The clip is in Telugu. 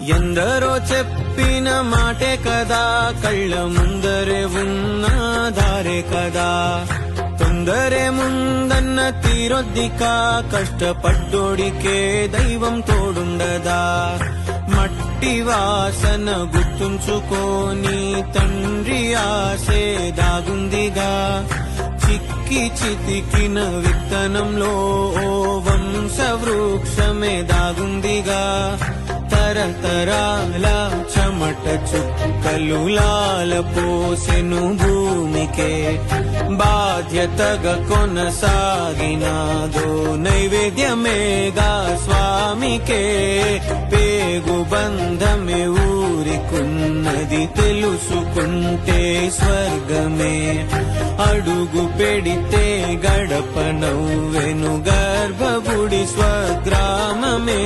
ఎందరో చెప్పిన మాటే కదా, కళ్ళ ముందరే ఉన్న దారే కదా. తొందరే ముందన్న తీరొద్దికా, కష్టపడ్డోడికే దైవం తోడుండదా. మట్టి వాసన గుర్తుంచుకోని తండ్రి ఆసే దాగుందిగా. చిక్కి చితికిన విత్తనంలో ఓ వంశ వృక్షమే దాగుందిగా. తరతరాల చెమట చుక్కలు లాల పోసెను భూమికే, బాధ్యతగా కొనసాగినాదో నైవేద్యమేగా స్వామికే. పేగు బంధమే ఊరికున్నది తెలుసుకుంటే స్వర్గమే. అడుగు పెడితే గడప నవ్వెను గర్భగుడి స్వగ్రామమే.